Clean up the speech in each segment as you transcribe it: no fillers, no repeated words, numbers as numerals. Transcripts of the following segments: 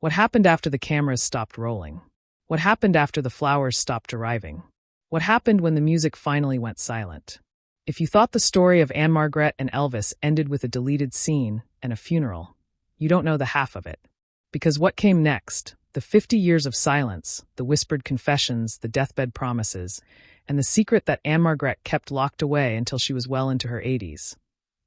What happened after the cameras stopped rolling? What happened after the flowers stopped arriving? What happened when the music finally went silent? If you thought the story of Ann-Margret and Elvis ended with a deleted scene and a funeral, you don't know the half of it. Because what came next, the 50 years of silence, the whispered confessions, the deathbed promises, and the secret that Ann-Margret kept locked away until she was well into her 80s.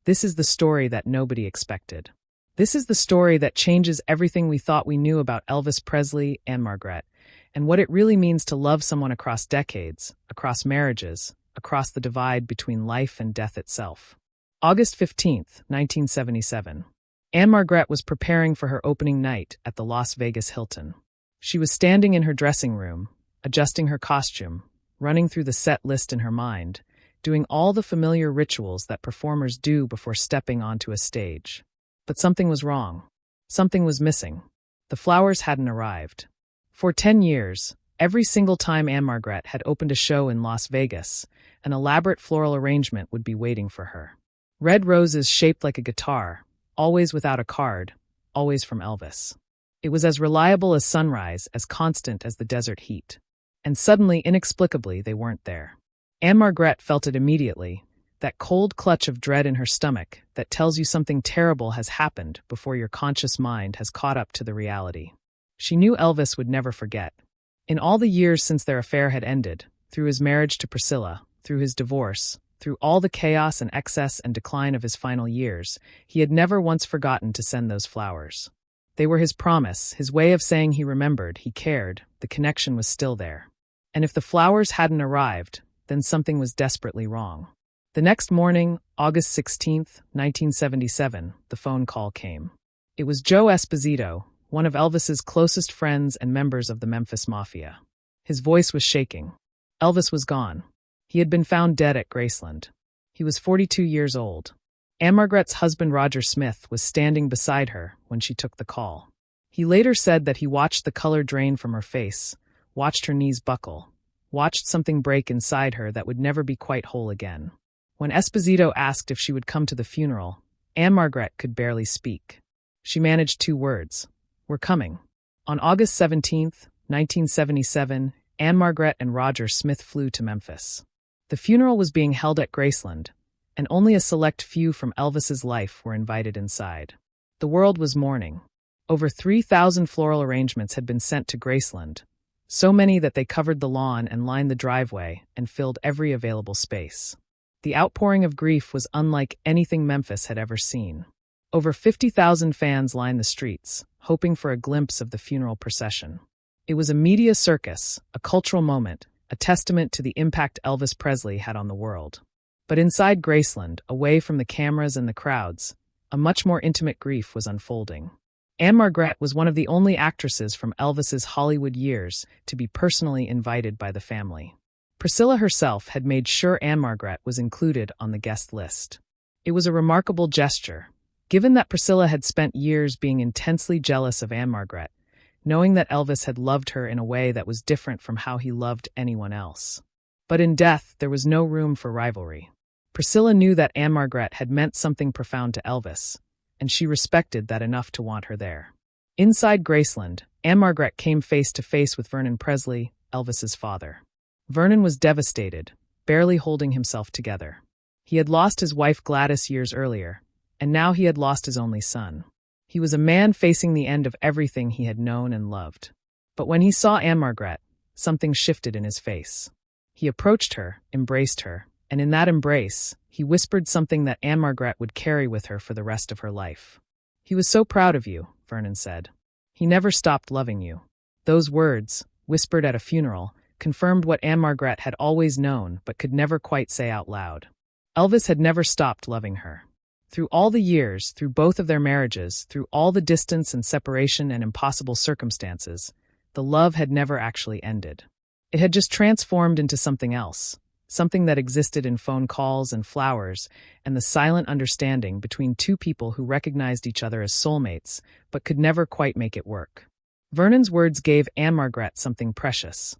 This is the story that nobody expected. This is the story that changes everything we thought we knew about Elvis Presley, Ann-Margret, and what it really means to love someone across decades, across marriages, across the divide between life and death itself. August 15th, 1977. Ann-Margret was preparing for her opening night at the Las Vegas Hilton. She was standing in her dressing room, adjusting her costume, running through the set list in her mind, doing all the familiar rituals that performers do before stepping onto a stage. But something was wrong. Something was missing. The flowers hadn't arrived. For 10 years, every single time Ann-Margret had opened a show in Las Vegas, an elaborate floral arrangement would be waiting for her. Red roses shaped like a guitar, always without a card, always from Elvis. It was as reliable as sunrise, as constant as the desert heat. And suddenly, inexplicably, they weren't there. Ann-Margret felt it immediately, that cold clutch of dread in her stomach that tells you something terrible has happened before your conscious mind has caught up to the reality. She knew Elvis would never forget. In all the years since their affair had ended, through his marriage to Priscilla, through his divorce, through all the chaos and excess and decline of his final years, he had never once forgotten to send those flowers. They were his promise, his way of saying he remembered, he cared, the connection was still there. And if the flowers hadn't arrived, then something was desperately wrong. The next morning, August 16th, 1977, the phone call came. It was Joe Esposito, one of Elvis's closest friends and members of the Memphis Mafia. His voice was shaking. Elvis was gone. He had been found dead at Graceland. He was 42 years old. Ann-Margret's husband Roger Smith was standing beside her when she took the call. He later said that he watched the color drain from her face, watched her knees buckle, watched something break inside her that would never be quite whole again. When Esposito asked if she would come to the funeral, Ann-Margret could barely speak. She managed 2 words. "We're coming." On August 17th, 1977, Ann-Margret and Roger Smith flew to Memphis. The funeral was being held at Graceland, and only a select few from Elvis's life were invited inside. The world was mourning. Over 3,000 floral arrangements had been sent to Graceland, so many that they covered the lawn and lined the driveway and filled every available space. The outpouring of grief was unlike anything Memphis had ever seen. Over 50,000 fans lined the streets, hoping for a glimpse of the funeral procession. It was a media circus, a cultural moment, a testament to the impact Elvis Presley had on the world. But inside Graceland, away from the cameras and the crowds, a much more intimate grief was unfolding. Ann-Margret was one of the only actresses from Elvis's Hollywood years to be personally invited by the family. Priscilla herself had made sure Ann-Margret was included on the guest list. It was a remarkable gesture, given that Priscilla had spent years being intensely jealous of Ann-Margret, knowing that Elvis had loved her in a way that was different from how he loved anyone else. But in death, there was no room for rivalry. Priscilla knew that Ann-Margret had meant something profound to Elvis, and she respected that enough to want her there. Inside Graceland, Ann-Margret came face to face with Vernon Presley, Elvis's father. Vernon was devastated, barely holding himself together. He had lost his wife Gladys years earlier, and now he had lost his only son. He was a man facing the end of everything he had known and loved. But when he saw Ann-Margret, something shifted in his face. He approached her, embraced her, and in that embrace, he whispered something that Ann-Margret would carry with her for the rest of her life. "He was so proud of you," Vernon said. "He never stopped loving you." Those words, whispered at a funeral, confirmed what Ann-Margret had always known but could never quite say out loud. Elvis had never stopped loving her. Through all the years, through both of their marriages, through all the distance and separation and impossible circumstances, the love had never actually ended. It had just transformed into something else, something that existed in phone calls and flowers and the silent understanding between 2 people who recognized each other as soulmates but could never quite make it work. Vernon's words gave Ann-Margret something precious.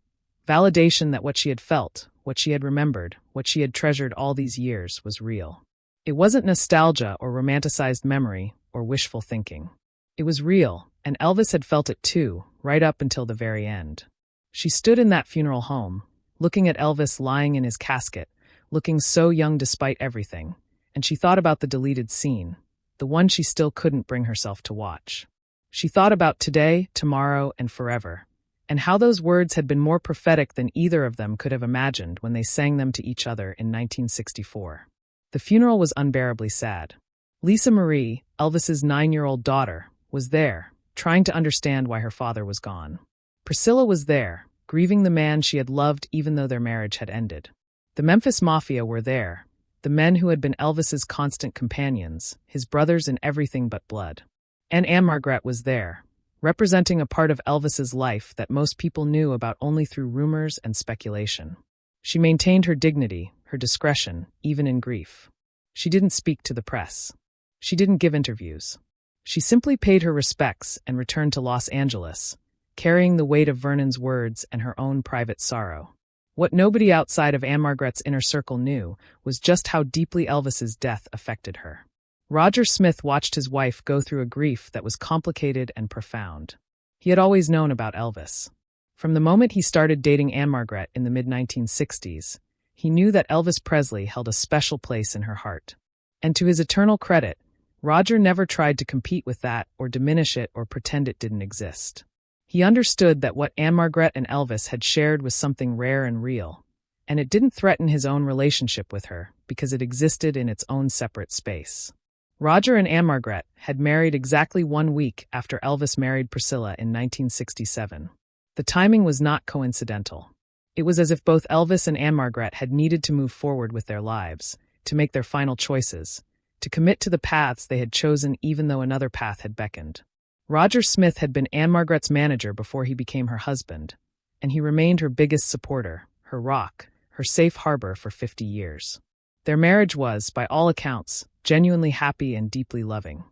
Validation that what she had felt, what she had remembered, what she had treasured all these years was real. It wasn't nostalgia or romanticized memory or wishful thinking. It was real, and Elvis had felt it too, right up until the very end. She stood in that funeral home, looking at Elvis lying in his casket, looking so young despite everything, and she thought about the deleted scene, the one she still couldn't bring herself to watch. She thought about today, tomorrow, and forever, and how those words had been more prophetic than either of them could have imagined when they sang them to each other in 1964. The funeral was unbearably sad. Lisa Marie, Elvis's 9-year-old daughter, was there, trying to understand why her father was gone. Priscilla was there, grieving the man she had loved even though their marriage had ended. The Memphis Mafia were there, the men who had been Elvis's constant companions, his brothers in everything but blood. And Ann-Margret was there, representing a part of Elvis's life that most people knew about only through rumors and speculation. She maintained her dignity, her discretion, even in grief. She didn't speak to the press. She didn't give interviews. She simply paid her respects and returned to Los Angeles, carrying the weight of Vernon's words and her own private sorrow. What nobody outside of Ann-Margret's inner circle knew was just how deeply Elvis's death affected her. Roger Smith watched his wife go through a grief that was complicated and profound. He had always known about Elvis. From the moment he started dating Ann-Margret in the mid-1960s, he knew that Elvis Presley held a special place in her heart. And to his eternal credit, Roger never tried to compete with that or diminish it or pretend it didn't exist. He understood that what Ann-Margret and Elvis had shared was something rare and real, and it didn't threaten his own relationship with her because it existed in its own separate space. Roger and Ann-Margret had married exactly 1 week after Elvis married Priscilla in 1967. The timing was not coincidental. It was as if both Elvis and Ann-Margret had needed to move forward with their lives, to make their final choices, to commit to the paths they had chosen even though another path had beckoned. Roger Smith had been Ann-Margret's manager before he became her husband, and he remained her biggest supporter, her rock, her safe harbor for 50 years. Their marriage was, by all accounts, genuinely happy and deeply loving.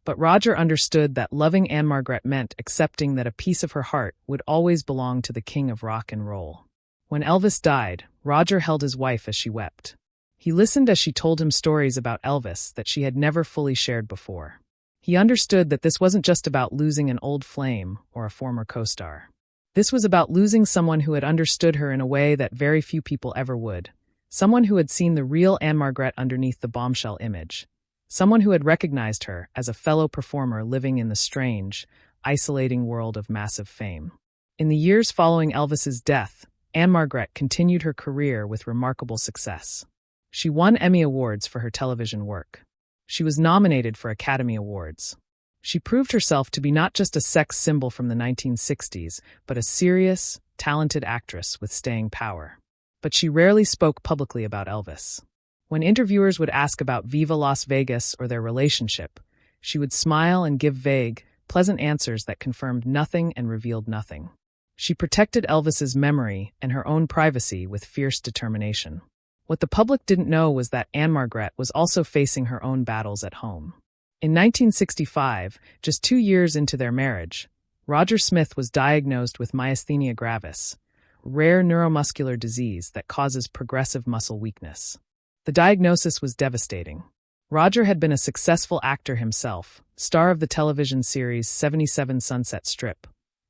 But Roger understood that loving Ann-Margret meant accepting that a piece of her heart would always belong to the king of rock and roll. When Elvis died, Roger held his wife as she wept. He listened as she told him stories about Elvis that she had never fully shared before. He understood that this wasn't just about losing an old flame or a former co-star. This was about losing someone who had understood her in a way that very few people ever would. Someone who had seen the real Ann-Margret underneath the bombshell image. Someone who had recognized her as a fellow performer living in the strange, isolating world of massive fame. In the years following Elvis's death, Ann-Margret continued her career with remarkable success. She won Emmy Awards for her television work. She was nominated for Academy Awards. She proved herself to be not just a sex symbol from the 1960s, but a serious, talented actress with staying power. But she rarely spoke publicly about Elvis. When interviewers would ask about Viva Las Vegas or their relationship, she would smile and give vague, pleasant answers that confirmed nothing and revealed nothing. She protected Elvis's memory and her own privacy with fierce determination. What the public didn't know was that Ann-Margret was also facing her own battles at home. In 1965, just 2 years into their marriage, Roger Smith was diagnosed with myasthenia gravis, a rare neuromuscular disease that causes progressive muscle weakness. The diagnosis was devastating. Roger had been a successful actor himself, star of the television series 77 Sunset Strip,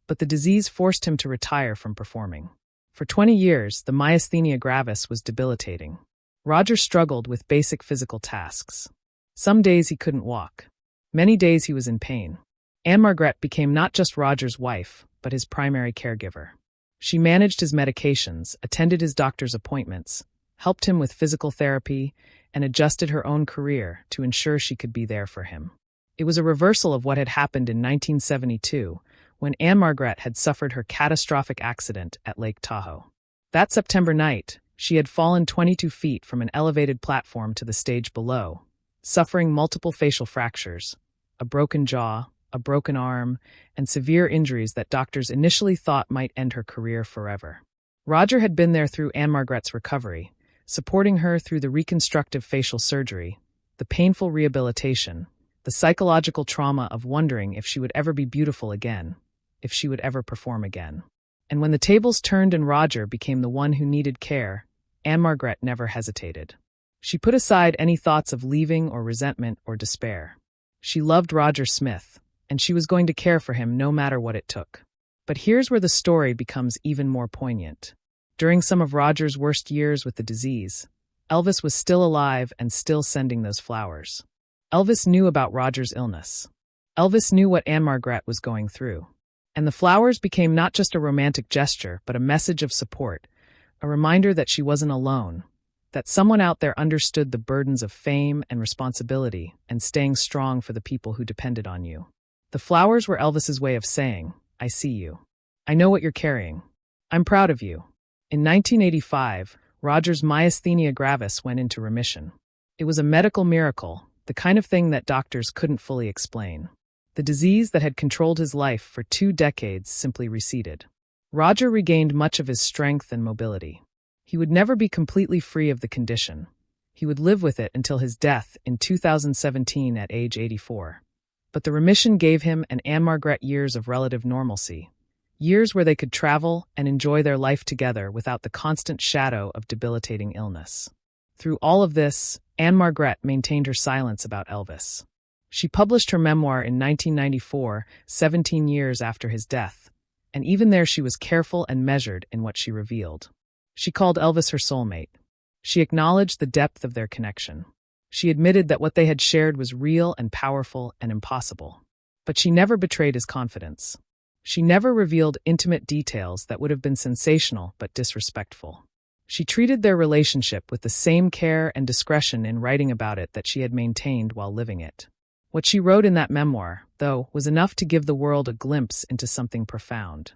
but the disease forced him to retire from performing. For 20 years, the myasthenia gravis was debilitating. Roger struggled with basic physical tasks. Some days he couldn't walk. Many days he was in pain. Ann-Margret became not just Roger's wife, but his primary caregiver. She managed his medications, attended his doctor's appointments, helped him with physical therapy, and adjusted her own career to ensure she could be there for him. It was a reversal of what had happened in 1972, when Ann-Margret had suffered her catastrophic accident at Lake Tahoe. That September night, she had fallen 22 feet from an elevated platform to the stage below, suffering multiple facial fractures, a broken jaw, a broken arm, and severe injuries that doctors initially thought might end her career forever. Roger had been there through Ann-Margret's recovery, supporting her through the reconstructive facial surgery, the painful rehabilitation, the psychological trauma of wondering if she would ever be beautiful again, if she would ever perform again. And when the tables turned and Roger became the one who needed care, Ann-Margret never hesitated. She put aside any thoughts of leaving or resentment or despair. She loved Roger Smith, and she was going to care for him no matter what it took. But here's where the story becomes even more poignant. During some of Roger's worst years with the disease, Elvis was still alive and still sending those flowers. Elvis knew about Roger's illness. Elvis knew what Ann-Margret was going through. And the flowers became not just a romantic gesture, but a message of support, a reminder that she wasn't alone, that someone out there understood the burdens of fame and responsibility and staying strong for the people who depended on you. The flowers were Elvis's way of saying, "I see you. I know what you're carrying. I'm proud of you." In 1985, Roger's myasthenia gravis went into remission. It was a medical miracle, the kind of thing that doctors couldn't fully explain. The disease that had controlled his life for 2 decades simply receded. Roger regained much of his strength and mobility. He would never be completely free of the condition. He would live with it until his death in 2017 at age 84. But the remission gave him and Ann-Margret years of relative normalcy, years where they could travel and enjoy their life together without the constant shadow of debilitating illness. Through all of this, Ann-Margret maintained her silence about Elvis. She published her memoir in 1994, 17 years after his death, and even there she was careful and measured in what she revealed. She called Elvis her soulmate. She acknowledged the depth of their connection. She admitted that what they had shared was real and powerful and impossible. But she never betrayed his confidence. She never revealed intimate details that would have been sensational but disrespectful. She treated their relationship with the same care and discretion in writing about it that she had maintained while living it. What she wrote in that memoir, though, was enough to give the world a glimpse into something profound.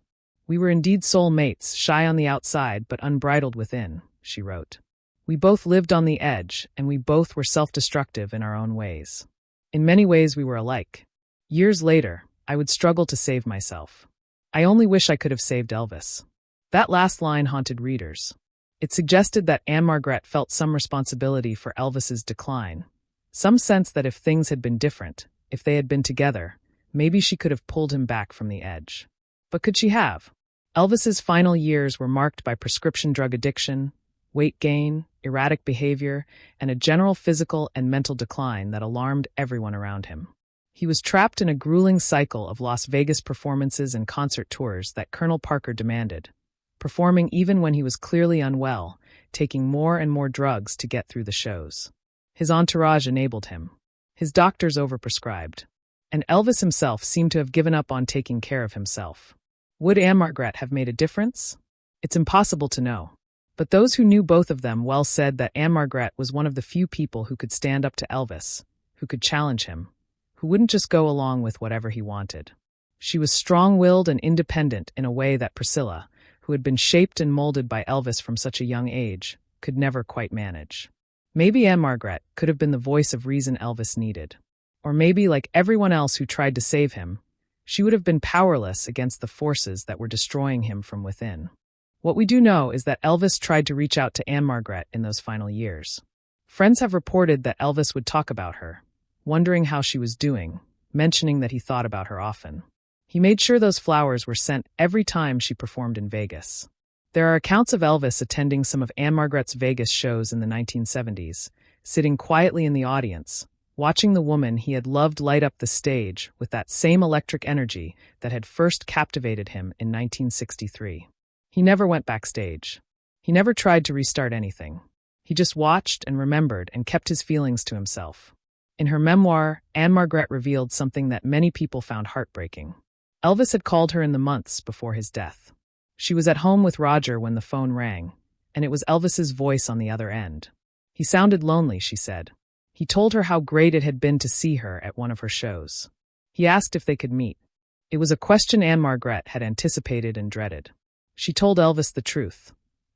"We were indeed soulmates, shy on the outside but unbridled within," she wrote. "We both lived on the edge, and we both were self-destructive in our own ways. In many ways we were alike. Years later, I would struggle to save myself. I only wish I could have saved Elvis." That last line haunted readers. It suggested that Ann-Margret felt some responsibility for Elvis's decline, some sense that if things had been different, if they had been together, maybe she could have pulled him back from the edge. But could she have? Elvis's final years were marked by prescription drug addiction, weight gain, erratic behavior, and a general physical and mental decline that alarmed everyone around him. He was trapped in a grueling cycle of Las Vegas performances and concert tours that Colonel Parker demanded, performing even when he was clearly unwell, taking more and more drugs to get through the shows. His entourage enabled him. His doctors overprescribed. And Elvis himself seemed to have given up on taking care of himself. Would Ann-Margret have made a difference? It's impossible to know. But those who knew both of them well said that Ann-Margret was one of the few people who could stand up to Elvis, who could challenge him, who wouldn't just go along with whatever he wanted. She was strong-willed and independent in a way that Priscilla, who had been shaped and molded by Elvis from such a young age, could never quite manage. Maybe Ann-Margret could have been the voice of reason Elvis needed. Or maybe, like everyone else who tried to save him, she would have been powerless against the forces that were destroying him from within. What we do know is that Elvis tried to reach out to Ann-Margret in those final years. Friends have reported that Elvis would talk about her, wondering how she was doing, mentioning that he thought about her often. He made sure those flowers were sent every time she performed in Vegas. There are accounts of Elvis attending some of Ann-Margret's Vegas shows in the 1970s, sitting quietly in the audience, watching the woman he had loved light up the stage with that same electric energy that had first captivated him in 1963. He never went backstage. He never tried to restart anything. He just watched and remembered and kept his feelings to himself. In her memoir, Ann-Margret revealed something that many people found heartbreaking. Elvis had called her in the months before his death. She was at home with Roger when the phone rang, and it was Elvis's voice on the other end. He sounded lonely, she said. He told her how great it had been to see her at one of her shows. He asked if they could meet. It was a question Ann-Margret had anticipated and dreaded. She told Elvis the truth.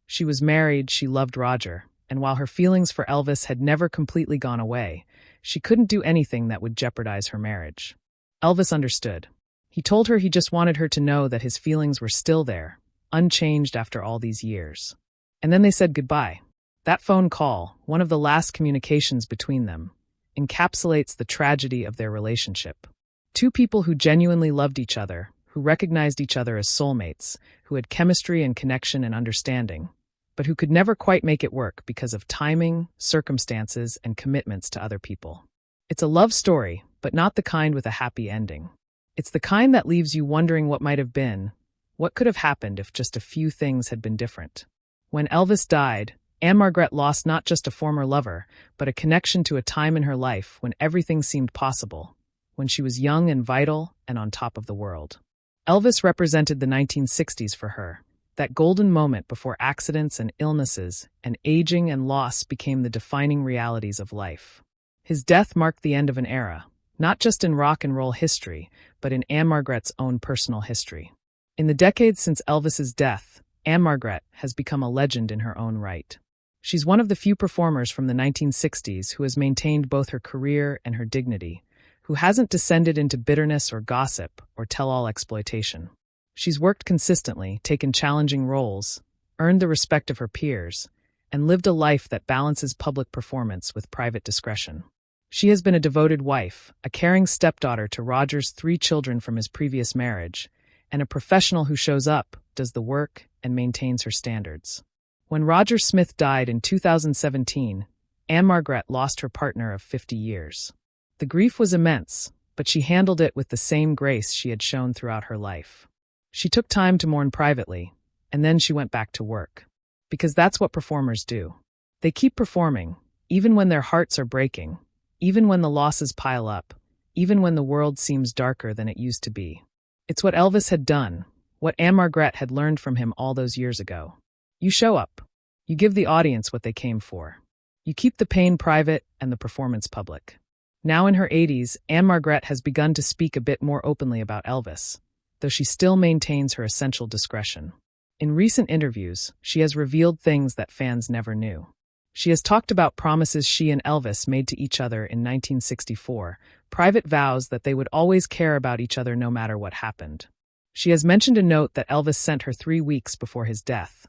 She was married, she loved Roger, and while her feelings for Elvis had never completely gone away, she couldn't do anything that would jeopardize her marriage. Elvis understood. He told her he just wanted her to know that his feelings were still there, unchanged after all these years. And then they said goodbye. That phone call, one of the last communications between them, encapsulates the tragedy of their relationship. Two people who genuinely loved each other, who recognized each other as soulmates, who had chemistry and connection and understanding, but who could never quite make it work because of timing, circumstances, and commitments to other people. It's a love story, but not the kind with a happy ending. It's the kind that leaves you wondering what might have been, what could have happened if just a few things had been different. When Elvis died, Ann-Margret lost not just a former lover, but a connection to a time in her life when everything seemed possible, when she was young and vital and on top of the world. Elvis represented the 1960s for her, that golden moment before accidents and illnesses and aging and loss became the defining realities of life. His death marked the end of an era, not just in rock and roll history, but in Ann-Margret's own personal history. In the decades since Elvis's death, Ann-Margret has become a legend in her own right. She's one of the few performers from the 1960s who has maintained both her career and her dignity, who hasn't descended into bitterness or gossip or tell-all exploitation. She's worked consistently, taken challenging roles, earned the respect of her peers, and lived a life that balances public performance with private discretion. She has been a devoted wife, a caring stepdaughter to Roger's 3 children from his previous marriage, and a professional who shows up, does the work, and maintains her standards. When Roger Smith died in 2017, Ann-Margret lost her partner of 50 years. The grief was immense, but she handled it with the same grace she had shown throughout her life. She took time to mourn privately, and then she went back to work. Because that's what performers do. They keep performing, even when their hearts are breaking, even when the losses pile up, even when the world seems darker than it used to be. It's what Elvis had done, what Ann-Margret had learned from him all those years ago. You show up. You give the audience what they came for. You keep the pain private and the performance public. Now in her 80s, Ann-Margret has begun to speak a bit more openly about Elvis, though she still maintains her essential discretion. In recent interviews, she has revealed things that fans never knew. She has talked about promises she and Elvis made to each other in 1964, private vows that they would always care about each other no matter what happened. She has mentioned a note that Elvis sent her 3 weeks before his death,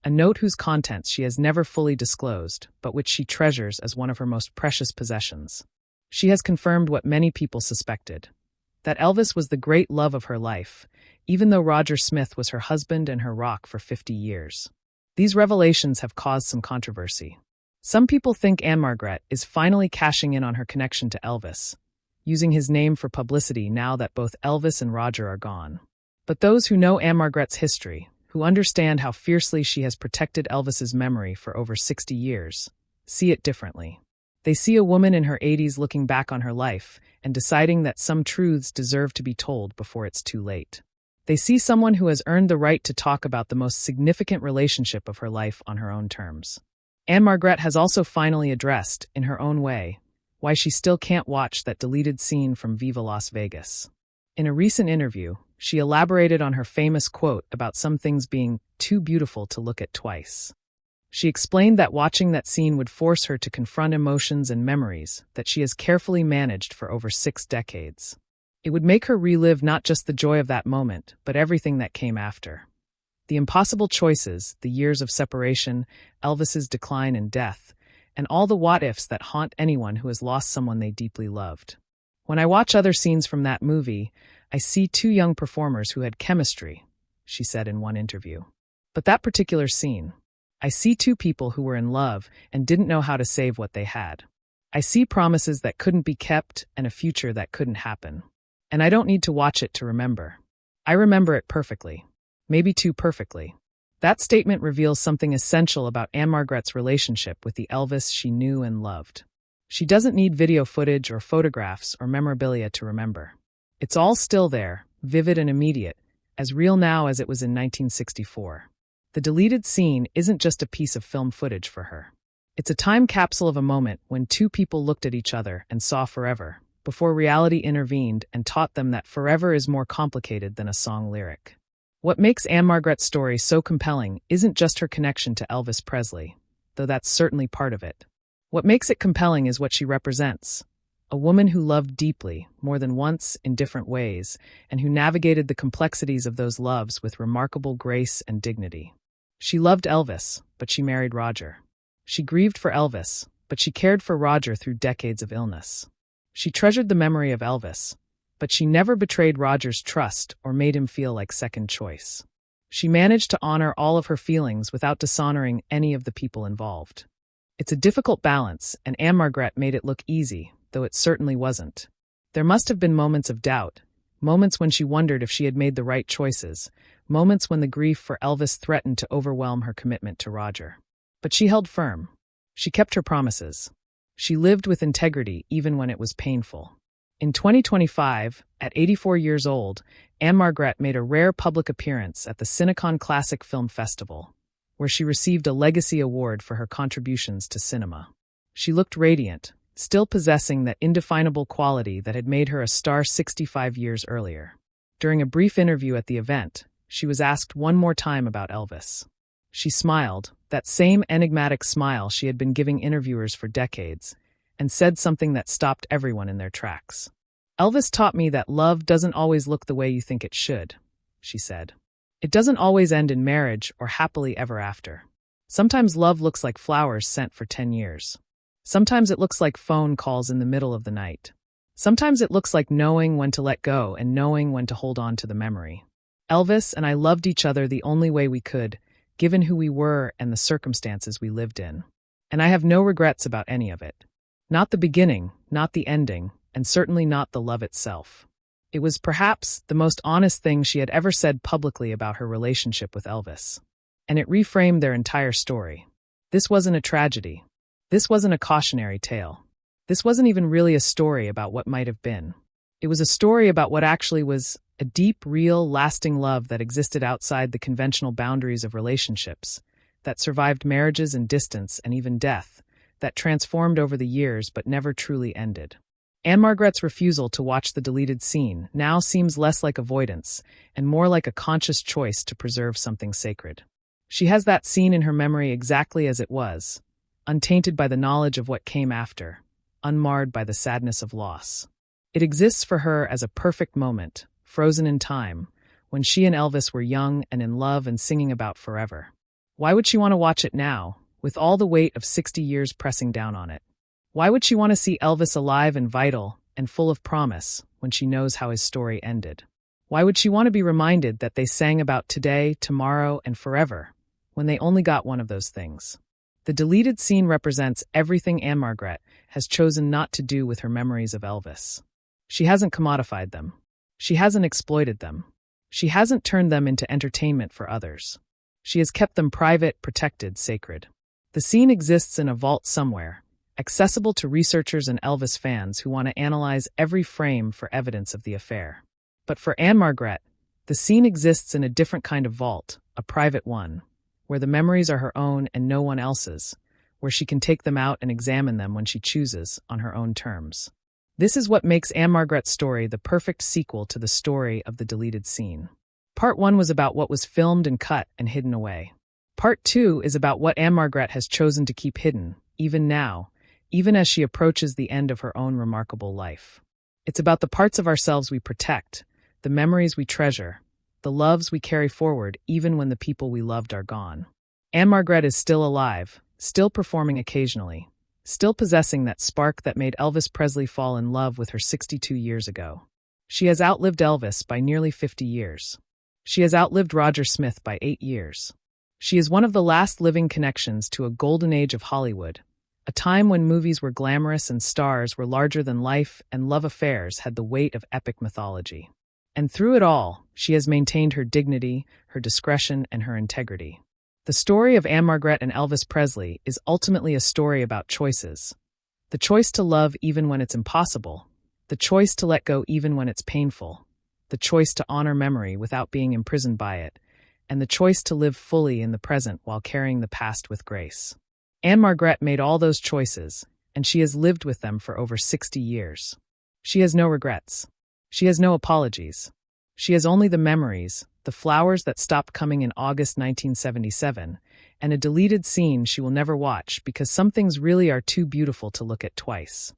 a note whose contents she has never fully disclosed, but which she treasures as one of her most precious possessions. She has confirmed what many people suspected, that Elvis was the great love of her life, even though Roger Smith was her husband and her rock for 50 years. These revelations have caused some controversy. Some people think Ann-Margret is finally cashing in on her connection to Elvis, using his name for publicity now that both Elvis and Roger are gone. But those who know Ann-Margret's history, who understand how fiercely she has protected Elvis's memory for over 60 years, see it differently. They see a woman in her 80s looking back on her life and deciding that some truths deserve to be told before it's too late. They see someone who has earned the right to talk about the most significant relationship of her life on her own terms. Ann-Margret has also finally addressed, in her own way, why she still can't watch that deleted scene from Viva Las Vegas. In a recent interview, she elaborated on her famous quote about some things being too beautiful to look at twice. She explained that watching that scene would force her to confront emotions and memories that she has carefully managed for over 6 decades. It would make her relive not just the joy of that moment, but everything that came after. The impossible choices, the years of separation, Elvis's decline and death, and all the what-ifs that haunt anyone who has lost someone they deeply loved. When I watch other scenes from that movie, I see 2 young performers who had chemistry, she said in one interview. But that particular scene, I see 2 people who were in love and didn't know how to save what they had. I see promises that couldn't be kept and a future that couldn't happen. And I don't need to watch it to remember. I remember it perfectly. Maybe too perfectly. That statement reveals something essential about Ann-Margret's relationship with the Elvis she knew and loved. She doesn't need video footage or photographs or memorabilia to remember. It's all still there, vivid and immediate, as real now as it was in 1964. The deleted scene isn't just a piece of film footage for her. It's a time capsule of a moment when 2 people looked at each other and saw forever, before reality intervened and taught them that forever is more complicated than a song lyric. What makes Ann-Margret's story so compelling isn't just her connection to Elvis Presley, though that's certainly part of it. What makes it compelling is what she represents. A woman who loved deeply, more than once, in different ways, and who navigated the complexities of those loves with remarkable grace and dignity. She loved Elvis, but she married Roger. She grieved for Elvis, but she cared for Roger through decades of illness. She treasured the memory of Elvis, but she never betrayed Roger's trust or made him feel like second choice. She managed to honor all of her feelings without dishonoring any of the people involved. It's a difficult balance, and Ann-Margret made it look easy, though it certainly wasn't. There must have been moments of doubt, moments when she wondered if she had made the right choices, moments when the grief for Elvis threatened to overwhelm her commitment to Roger. But she held firm. She kept her promises. She lived with integrity even when it was painful. In 2025, at 84 years old, Ann-Margret made a rare public appearance at the Cinecon Classic Film Festival, where she received a Legacy Award for her contributions to cinema. She looked radiant, still possessing that indefinable quality that had made her a star 65 years earlier. During a brief interview at the event, she was asked one more time about Elvis. She smiled, that same enigmatic smile she had been giving interviewers for decades, and said something that stopped everyone in their tracks. "Elvis taught me that love doesn't always look the way you think it should," she said. "It doesn't always end in marriage or happily ever after. Sometimes love looks like flowers sent for 10 years. Sometimes it looks like phone calls in the middle of the night. Sometimes it looks like knowing when to let go and knowing when to hold on to the memory. Elvis and I loved each other the only way we could, given who we were and the circumstances we lived in. And I have no regrets about any of it. Not the beginning, not the ending, and certainly not the love itself." It was perhaps the most honest thing she had ever said publicly about her relationship with Elvis. And it reframed their entire story. This wasn't a tragedy. This wasn't a cautionary tale. This wasn't even really a story about what might have been. It was a story about what actually was a deep, real, lasting love that existed outside the conventional boundaries of relationships, that survived marriages and distance and even death, that transformed over the years but never truly ended. Ann-Margret's refusal to watch the deleted scene now seems less like avoidance and more like a conscious choice to preserve something sacred. She has that scene in her memory exactly as it was, untainted by the knowledge of what came after, unmarred by the sadness of loss. It exists for her as a perfect moment, frozen in time, when she and Elvis were young and in love and singing about forever. Why would she want to watch it now, with all the weight of 60 years pressing down on it? Why would she want to see Elvis alive and vital and full of promise when she knows how his story ended? Why would she want to be reminded that they sang about today, tomorrow, and forever, when they only got one of those things? The deleted scene represents everything Ann-Margret has chosen not to do with her memories of Elvis. She hasn't commodified them. She hasn't exploited them. She hasn't turned them into entertainment for others. She has kept them private, protected, sacred. The scene exists in a vault somewhere, accessible to researchers and Elvis fans who want to analyze every frame for evidence of the affair. But for Ann-Margret, the scene exists in a different kind of vault, a private one, where the memories are her own and no one else's, where she can take them out and examine them when she chooses, on her own terms. This is what makes Ann-Margret's story the perfect sequel to the story of the deleted scene. Part 1 was about what was filmed and cut and hidden away. Part 2 is about what Ann-Margret has chosen to keep hidden, even now, even as she approaches the end of her own remarkable life. It's about the parts of ourselves we protect, the memories we treasure, the loves we carry forward even when the people we loved are gone. Ann-Margret is still alive, still performing occasionally, still possessing that spark that made Elvis Presley fall in love with her 62 years ago. She has outlived Elvis by nearly 50 years. She has outlived Roger Smith by 8 years. She is one of the last living connections to a golden age of Hollywood, a time when movies were glamorous and stars were larger than life and love affairs had the weight of epic mythology. And through it all, she has maintained her dignity, her discretion, and her integrity. The story of Ann-Margret and Elvis Presley is ultimately a story about choices. The choice to love even when it's impossible, the choice to let go even when it's painful, the choice to honor memory without being imprisoned by it, and the choice to live fully in the present while carrying the past with grace. Ann-Margret made all those choices, and she has lived with them for over 60 years. She has no regrets. She has no apologies. She has only the memories, the flowers that stopped coming in August 1977, and a deleted scene she will never watch because some things really are too beautiful to look at twice.